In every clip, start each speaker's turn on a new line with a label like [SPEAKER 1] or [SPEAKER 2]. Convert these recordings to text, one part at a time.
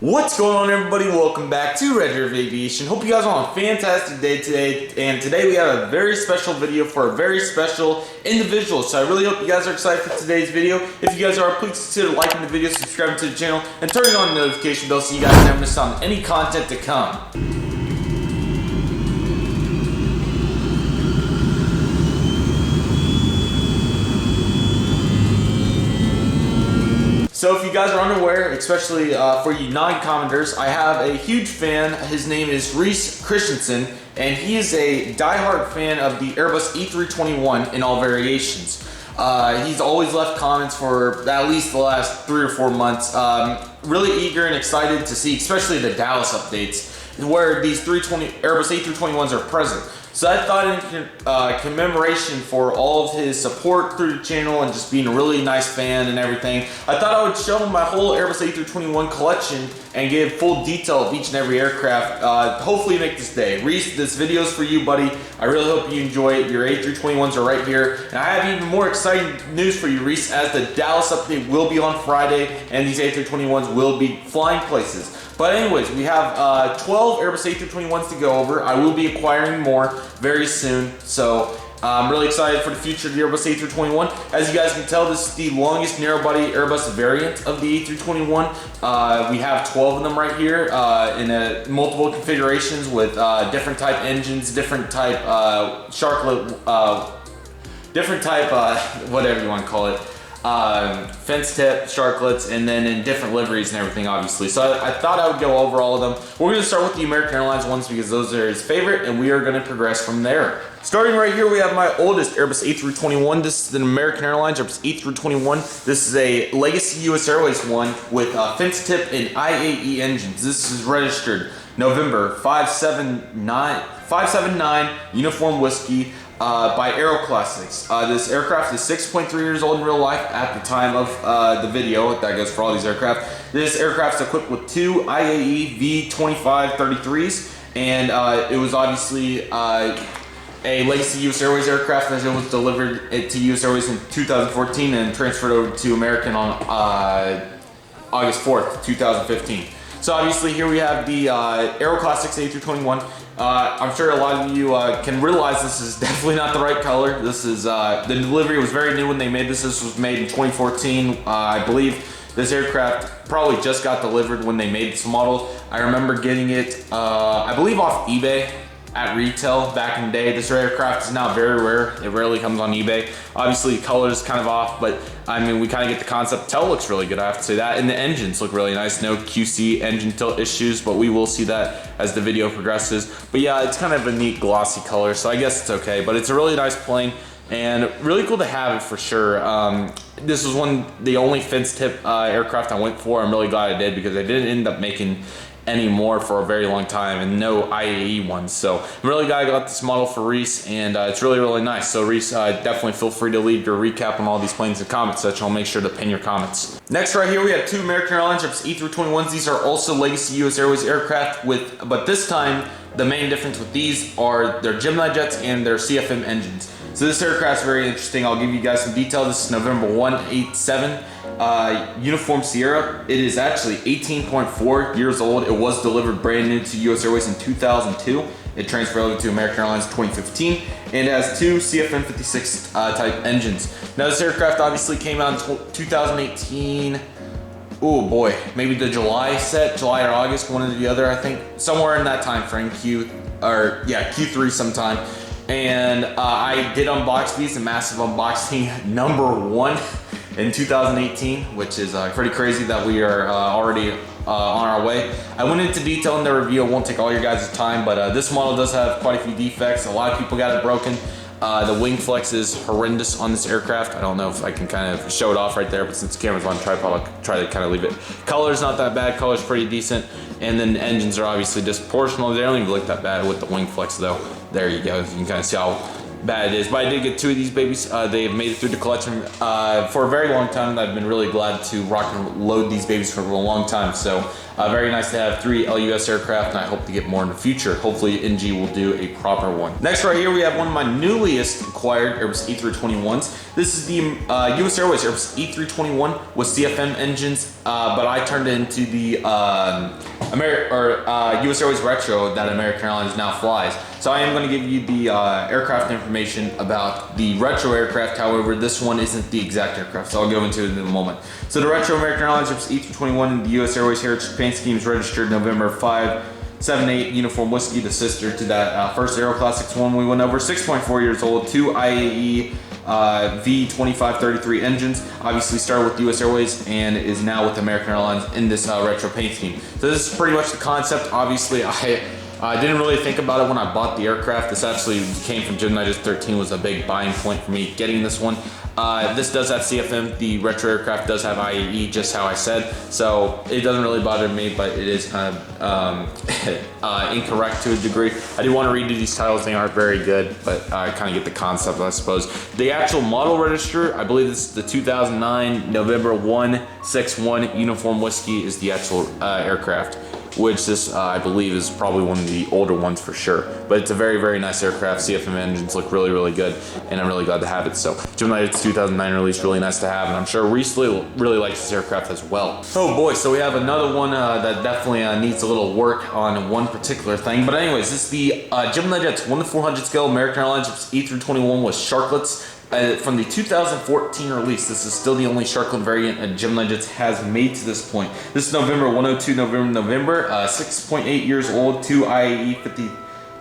[SPEAKER 1] What's going on, everybody? Welcome back to Redriveraviation. Hope you guys are on a fantastic day today. And today we have a very special video for a very special individual. So I really hope you guys are excited for today's video. If you guys are, please consider liking the video, subscribing to the channel, and turning on the notification bell so you guys never miss out on any content to come. So if you guys are unaware, especially for you non-commenters, I have a huge fan. His name is Reece Christensen, and he is a diehard fan of the Airbus A321 in all variations. He's always left comments for at least the last 3 or 4 months. Really eager and excited to see, especially the Dallas updates, where these Airbus A321s are present. So I thought in commemoration for all of his support through the channel and just being a really nice fan and everything, I thought I would show him my whole Airbus A321 collection and give full detail of each and every aircraft. Hopefully make this day. Reece, this video is for you, buddy. I really hope you enjoy it. Your A321s are right here. And I have even more exciting news for you, Reece, as the Dallas update will be on Friday and these A321s will be flying places. But anyways, we have 12 Airbus A321s to go over. I will be acquiring more very soon. So I'm really excited for the future of the Airbus A321. As you guys can tell, this is the longest narrow-body Airbus variant of the A321. We have 12 of them right here in multiple configurations with different type engines, different type whatever you want to call it. Fence tip, sharklets, and then in different liveries and everything, obviously. So I thought I would go over all of them. We're going to start with the American Airlines ones because those are his favorite, and we are going to progress from there. Starting right here, we have my oldest Airbus A321. This is an American Airlines Airbus A321. This is a Legacy US Airways one with fence tip and IAE engines. This is registered November 579 Uniform Whiskey. By Aero Classics. This aircraft is 6.3 years old in real life at the time of the video. That goes for all these aircraft. This aircraft is equipped with 2 IAE V2533s, and it was obviously a Legacy US Airways aircraft as it was delivered to US Airways in 2014 and transferred over to American on August 4th, 2015. So obviously here we have the Aero Classics A321. I'm sure a lot of you can realize this is definitely not the right color. This is the delivery was very new when they made this. This was made in 2014. I believe this aircraft probably just got delivered when they made this model. I remember getting it, I believe, off eBay at retail back in the day. This aircraft is now very rare. It rarely comes on eBay. Obviously the color is kind of off, but I mean, we kind of get the concept. Tail looks really good, I have to say that, and the engines look really nice. No QC engine tilt issues, but we will see that as the video progresses. But yeah, it's kind of a neat glossy color, so I guess it's okay, but it's a really nice plane and really cool to have it for sure. This was the only fence tip aircraft I went for. I'm really glad I did because I didn't end up making any more for a very long time, and no IAE ones. So I'm really glad I got this model for Reece, and it's really, really nice. So Reece, definitely feel free to leave your recap on all these planes in the comment section. I'll make sure to pin your comments. Next right here we have 2 American Airlines A321s. These are also Legacy US Airways aircraft but this time the main difference with these are their Gemini jets and their CFM engines. So this aircraft is very interesting. I'll give you guys some detail. This is November 187. Uniform Sierra. It is actually 18.4 years old. It was delivered brand new to US Airways in 2002. It transferred over to American Airlines in 2015, and it has 2 CFM56 type engines. Now this aircraft obviously came out in 2018. Oh boy, maybe the July or August, one or the other. I think somewhere in that time frame, Q3 sometime. And I did unbox these, a massive unboxing, number 1 in 2018, which is pretty crazy that we are already on our way. I went into detail in the review. I won't take all your guys' time, but this model does have quite a few defects. A lot of people got it broken. The wing flex is horrendous on this aircraft. I don't know if I can kind of show it off right there, but since the camera's on tripod, I'll try to kind of leave it. Color's not that bad. Color's pretty decent. And then the engines are obviously disproportional. They don't even look that bad with the wing flex though. There you go. You can kind of see how bad it is. But I did get 2 of these babies. They have made it through the collection for a very long time. I've been really glad to rock and load these babies for a long time. So very nice to have 3 LUS aircraft, and I hope to get more in the future. Hopefully NG will do a proper one. Next right here we have one of my newliest acquired Airbus A321s. This is the US Airways Airbus A321 with CFM engines, but I turned it into the US Airways Retro that American Airlines now flies. So I am going to give you the aircraft information about the retro aircraft. However, this one isn't the exact aircraft, so I'll go into it in a moment. So the retro American Airlines A321 in the US Airways Heritage Paint Scheme is registered November 578 Uniform Whiskey, the sister to that first Aero Classics one we went over. 6.4 years old, 2 IAE V2533 engines. Obviously started with US Airways and is now with American Airlines in this retro paint scheme. So this is pretty much the concept. Obviously I didn't really think about it when I bought the aircraft. This actually came from Geminijets 13, was a big buying point for me getting this one. This does have CFM. The retro aircraft does have IAE, just how I said. So it doesn't really bother me, but it is kind of incorrect to a degree. I do want to redo these titles. They aren't very good, but I kind of get the concept, I suppose. The actual model register, I believe this is the 2009 November 161 Uniform Whiskey is the actual aircraft, which this I believe is probably one of the older ones for sure. But it's a very, very nice aircraft. CFM engines look really, really good, and I'm really glad to have it. So Gemini, it's 2009 release, really nice to have, and I'm sure Reece really likes this aircraft as well. Oh boy, so we have another one that definitely needs a little work on one particular thing. But anyways, this is the Geminijets 1:400 scale American Airlines A321 with sharklets. From the 2014 release, this is still the only sharklet variant that Geminijets has made to this point. This is November 102, November, 6.8 years old, 2 IAE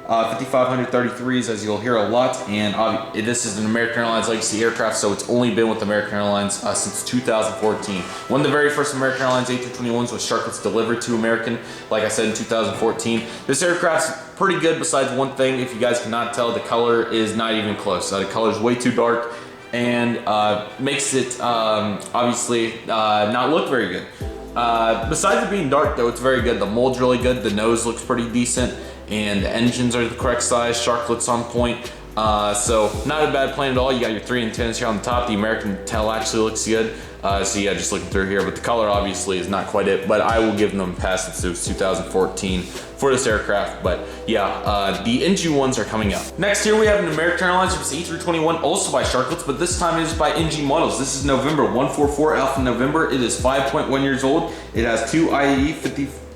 [SPEAKER 1] 5533s, as you'll hear a lot, and this is an American Airlines legacy aircraft, so it's only been with American Airlines since 2014. One of the very first American Airlines A321s with sharklets delivered to American, like I said, in 2014. This aircraft's pretty good besides one thing. If you guys cannot tell, the color is not even close. The color is way too dark and makes it obviously not look very good. Besides it being dark though, it's very good. The mold's really good, the nose looks pretty decent, and the engines are the correct size, sharklets on point. So not a bad plane at all. You got your 3 antennas here on the top. The American tail actually looks good. So yeah, just looking through here, but the color obviously is not quite it, but I will give them a pass since it was 2014 for this aircraft. But yeah, the NG ones are coming up. Next here we have an American Airlines A321, also by sharklets, but this time it is by NG models. This is November 144 Alpha November. It is 5.1 years old. It has 2 IAE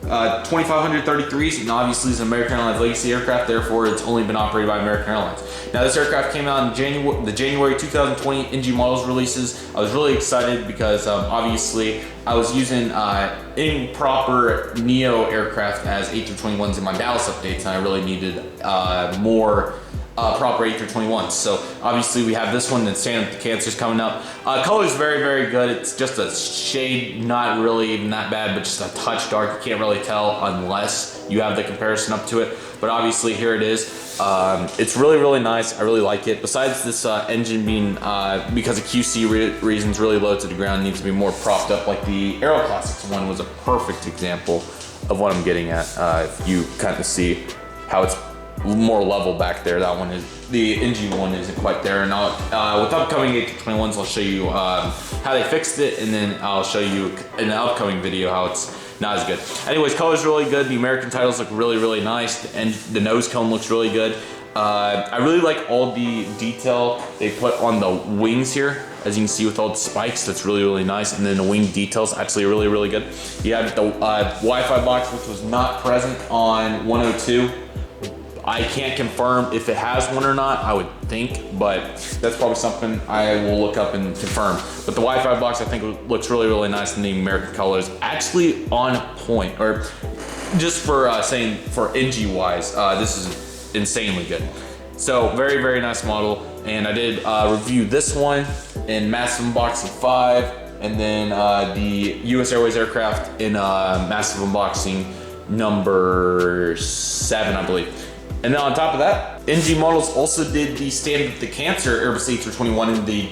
[SPEAKER 1] 2533s, and obviously it's an American Airlines legacy aircraft, therefore it's only been operated by American Airlines. Now this aircraft came out in the January 2020 NG models releases. I was really excited because obviously I was using improper Neo aircraft as A321s in my Dallas updates, and I really needed more proper A321s. So obviously we have this one, and Stand Up to Cancer's coming up. Color is very, very good. It's just a shade, not really even that bad, but just a touch dark. You can't really tell unless you have the comparison up to it. But obviously here it is. It's really, really nice. I really like it. Besides this engine being, because of QC reasons, really low to the ground, needs to be more propped up, like the Aero Classics one was a perfect example of what I'm getting at. If you kind of see how it's more level back there, that one is, the NG one isn't quite there. And with upcoming A321s, I'll show you how they fixed it, and then I'll show you in the upcoming video how it's not as good. Anyways, color's really good. The American titles look really, really nice, and the nose cone looks really good. I really like all the detail they put on the wings here, as you can see with all the spikes. That's really, really nice. And then the wing details actually really, really good. You have the Wi-Fi box, which was not present on 102. I can't confirm if it has one or not, I would think, but that's probably something I will look up and confirm. But the Wi-Fi box I think looks really, really nice, and the American colors actually on point, or just for saying for NG wise, this is insanely good. So very, very nice model, and I did review this one in Massive Unboxing 5, and then the US Airways aircraft in Massive Unboxing number 7, I believe. And then on top of that, NG models also did the Stand Up to Cancer Airbus A321 in the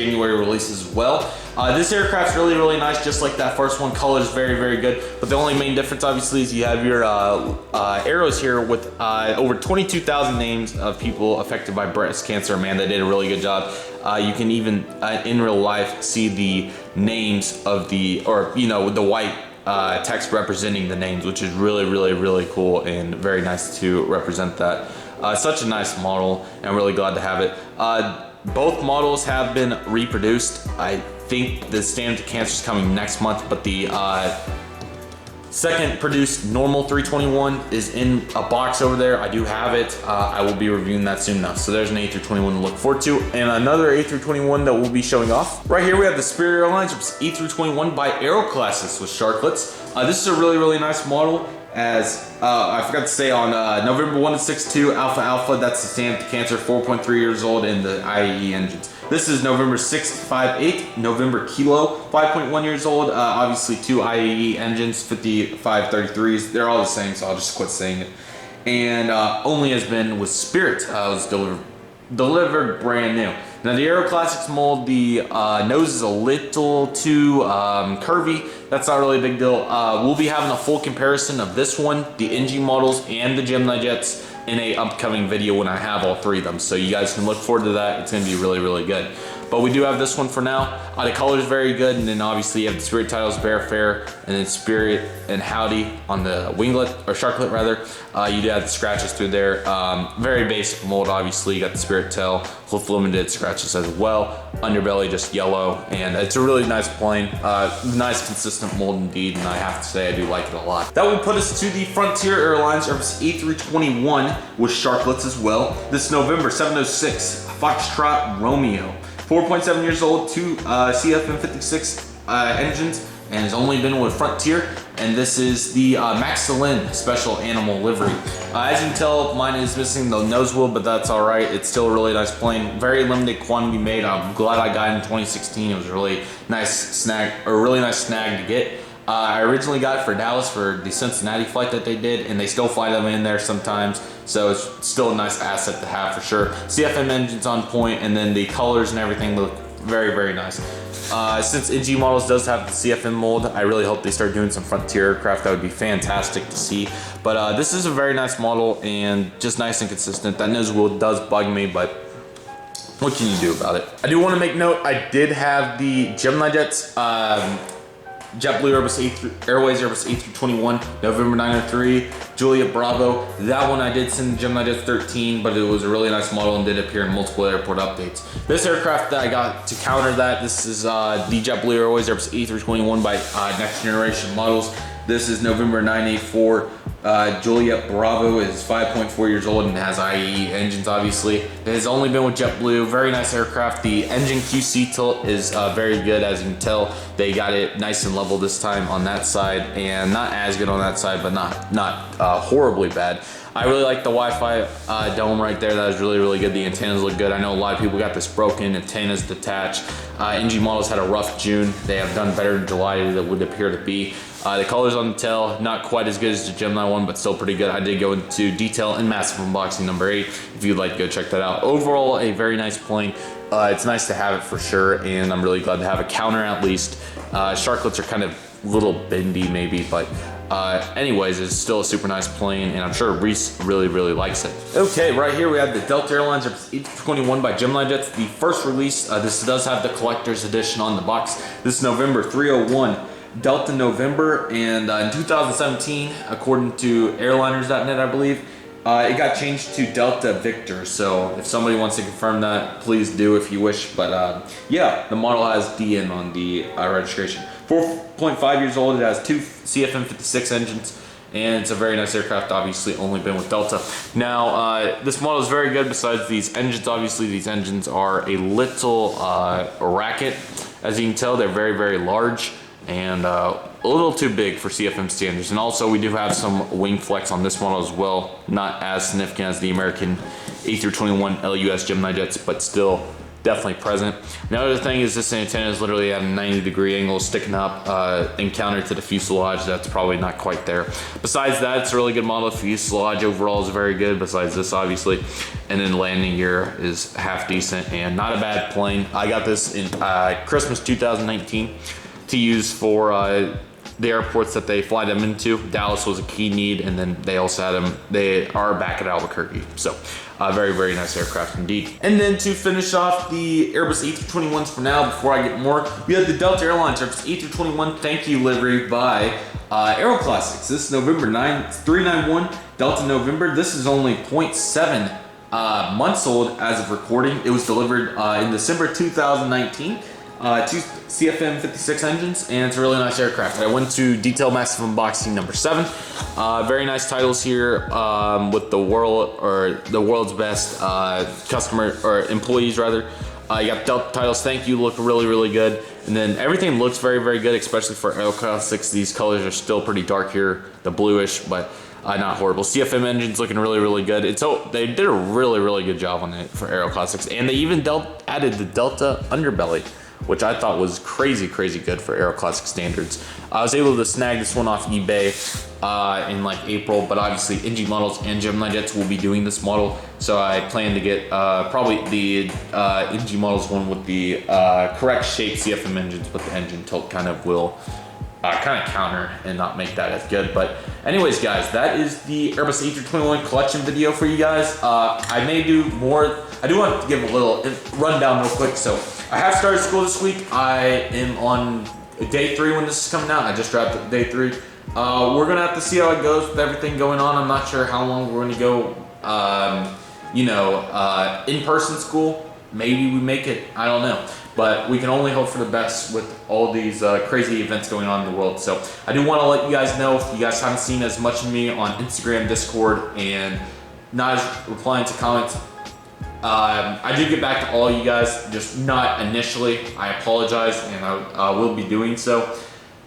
[SPEAKER 1] January releases as well. This aircraft's really, really nice, just like that first one. Color is very, very good. But the only main difference, obviously, is you have your arrows here with over 22,000 names of people affected by breast cancer. Man, they did a really good job. You can even, in real life, see the names of the, or, you know, the white text representing the names, which is really, really, really cool and very nice to represent that. Such a nice model, and I'm really glad to have it. Both models have been reproduced. I think the Stand to Cancer is coming next month, but the second produced normal 321 is in a box over there. I do have it. I will be reviewing that soon enough. So there's an A321 to look forward to, and another A321 that we'll be showing off. Right here we have the Spirit Airlines A321 by Aeroclassics with sharklets. This is a really, really nice model. As I forgot to say, on November 1-6-2 Alpha Alpha, that's the Stand to Cancer, 4.3 years old, in the IAE engines. This is November 6-5-8 November Kilo, 5.1 years old. Obviously 2 IAE engines, 5533s. They're all the same, so I'll just quit saying it. And only has been with Spirit. It was delivered brand new. Now the Aeroclassics mold, the nose is a little too curvy. That's not really a big deal. We'll be having a full comparison of this one, the NG models, and the Gemini jets in a upcoming video when I have all three of them. So you guys can look forward to that. It's gonna be really, really good. But we do have this one for now. The color is very good, and then obviously you have the Spirit titles, Bear Fair, and then Spirit and Howdy on the winglet, or sharklet rather. You do have the scratches through there. Very basic mold, obviously. You got the Spirit tail with limited scratches as well. Underbelly just yellow, and it's a really nice plane. Nice consistent mold indeed, and I have to say I do like it a lot. That will put us to the Frontier Airlines Airbus A321 with sharklets as well. This November 706 Foxtrot Romeo. 4.7 years old, 2 CFM56 engines, and has only been with Frontier. And this is the Maxilin Special Animal Livery. As you can tell, mine is missing the nose wheel, but that's all right. It's still a really nice plane. Very limited quantity made. I'm glad I got it in 2016. It was a really nice snag, or a really nice snag to get. I originally got it for Dallas for the Cincinnati flight that they did, and they still fly them in there sometimes. So it's still a nice asset to have for sure. CFM engines on point, and then the colors and everything look very, very nice. Since NG models does have the CFM mold, I really hope they start doing some Frontier aircraft. That would be fantastic to see. But this is a very nice model and just nice and consistent. That nose wheel does bug me, but what can you do about it? I do want to make note, I did have the Gemini jets, JetBlue Airways Airbus A321, November 903, Juliet Bravo. That one I did send Gemini Jet 13, but it was a really nice model and did appear in multiple airport updates. This aircraft that I got to counter that, this is the JetBlue Airways Airbus A321 by Next Generation Models. This is November 984. Juliet Bravo is 5.4 years old and has IAE engines, obviously. It has only been with JetBlue. Very nice aircraft. The engine QC tilt is very good, as you can tell. They got it nice and level this time on that side, and not as good on that side, but not horribly bad. I really like the Wi-Fi dome right there. That was really, really good. The antennas look good. I know a lot of people got this broken, antennas detached. NG models had a rough June. They have done better in July than it would appear to be. The colors on the tail, not quite as good as the Gemini one, but still pretty good. I did go into detail in Massive Unboxing number 8. If you'd like to go check that out. Overall, a very nice plane. It's nice to have it for sure, and I'm really glad to have a counter at least. Sharklets are kind of a little bendy maybe, but anyways, it's still a super nice plane, and I'm sure Reece really, really likes it. Okay, right here we have the Delta Airlines A321 by Gemini Jets. The first release, this does have the collector's edition on the box. This is November 301. Delta November, and in 2017, according to airliners.net, I believe, it got changed to Delta Victor. So if somebody wants to confirm that, please do if you wish. But yeah, the model has DN on the registration. 4.5 years old. It has 2 CFM56 engines, and it's a very nice aircraft. Obviously, only been with Delta. Now, this model is very good. Besides these engines, obviously, these engines are a little racket. As you can tell, they're very, very large and a little too big for CFM standards. And also we do have some wing flex on this model as well. Not as significant as the American A321 LUS Gemini jets, but still
[SPEAKER 2] definitely present. Another thing is this antenna is literally at a 90-degree angle sticking up and counter to the fuselage. That's probably not quite there. Besides that, it's a really good model. Fuselage overall is very good, besides this obviously. And then landing gear is half decent and not a bad plane. I got this in Christmas 2019 to use for the airports that they fly them into. Dallas was a key need, and then they also had them, they are back at Albuquerque. So very, very nice aircraft indeed. And then to finish off the Airbus A321s for now, before I get more, we have the Delta Airlines Airbus A321 Thank You livery by Aero Classics. This is November 391 Delta November. This is only 0.7 months old as of recording. It was delivered in December 2019. Two CFM 56 engines, and it's a really nice aircraft. I went to Detail Massive Unboxing number 7. Very nice titles here with the world's best customer or employees rather. You got Delta titles. Thank you. Look really, really good. And then everything looks very, very good, especially for Aero Classics. These colors are still pretty dark here, the bluish, but not horrible. CFM engine's looking really, really good. They did a really, really good job on it for Aero Classics, and they even added the Delta underbelly, which I thought was crazy, crazy good for Aero Classic standards. I was able to snag this one off eBay in like April, but obviously NG Models and geminijets will be doing this model, so I plan to get probably the NG Models one with the correct shape CFM engines, but the engine tilt kind of will counter and not make that as good. But anyways, guys, that is the Airbus A321 collection video for you guys. I may do more. I do want to give a little rundown real quick. So I have started school this week. I am on day 3 when this is coming out. I just wrapped up day 3. We're gonna have to see how it goes with everything going on. I'm not sure how long we're gonna go, in-person school. Maybe we make it, I don't know. But we can only hope for the best with all these crazy events going on in the world. So I do want to let you guys know, if you guys haven't seen as much of me on Instagram, Discord, and not as replying to comments, I do get back to all you guys, just not initially. I apologize, and I will be doing so.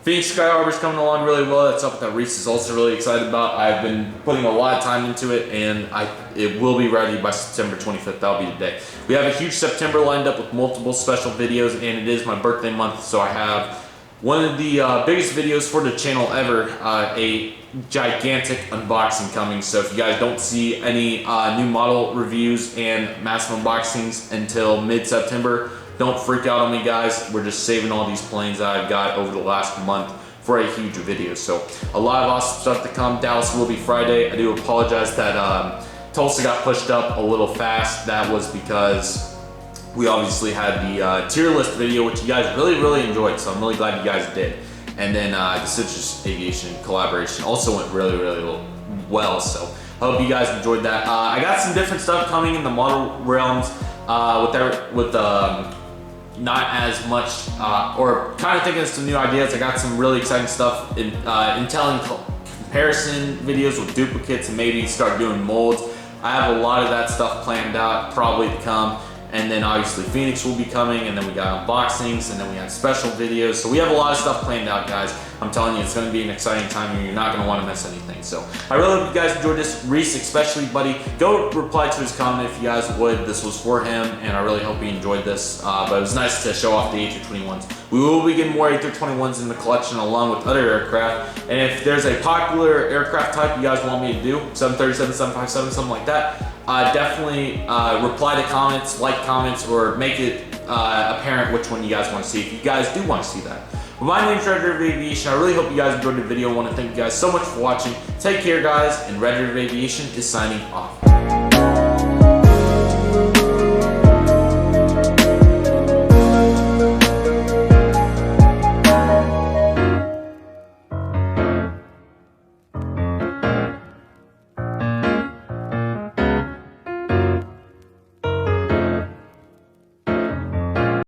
[SPEAKER 2] Phoenix Sky Harbor's coming along really well. That's something that Reece is also really excited about. I've been putting a lot of time into it, and it will be ready by September 25th. That'll be the day. We have a huge September lined up with multiple special videos, and it is my birthday month, so I have one of the biggest videos for the channel ever, a gigantic unboxing coming. So if you guys don't see any new model reviews and massive unboxings until mid-September, don't freak out on me, guys. We're just saving all these planes that I've got over the last month for a huge video. So a lot of awesome stuff to come. Dallas will be Friday. I do apologize that Tulsa got pushed up a little fast. That was because we obviously had the tier list video, which you guys really, really enjoyed. So I'm really glad you guys did. And then the Citrus Aviation collaboration also went really, really well. So I hope you guys enjoyed that. I got some different stuff coming in the model realms with not as much, or kind of thinking of some new ideas. I got some really exciting stuff in telling comparison videos with duplicates and maybe start doing molds. I have a lot of that stuff planned out, probably to come. And then obviously Phoenix will be coming, and then we got unboxings, and then we have special videos. So we have a lot of stuff planned out, guys. I'm telling you, it's gonna be an exciting time, and you're not gonna wanna miss anything. So I really hope you guys enjoyed this. Reece especially, buddy, go reply to his comment if you guys would. This was for him, and I really hope he enjoyed this. But it was nice to show off the A321s. We will be getting more A321s in the collection along with other aircraft. And if there's a popular aircraft type you guys want me to do, 737, 757, something like that, definitely reply to comments, like comments, or make it apparent which one you guys want to see if you guys do want to see that. Well, my name's Redriveraviation. I really hope you guys enjoyed the video. I want to thank you guys so much for watching. Take care, guys, and Redriveraviation is signing off.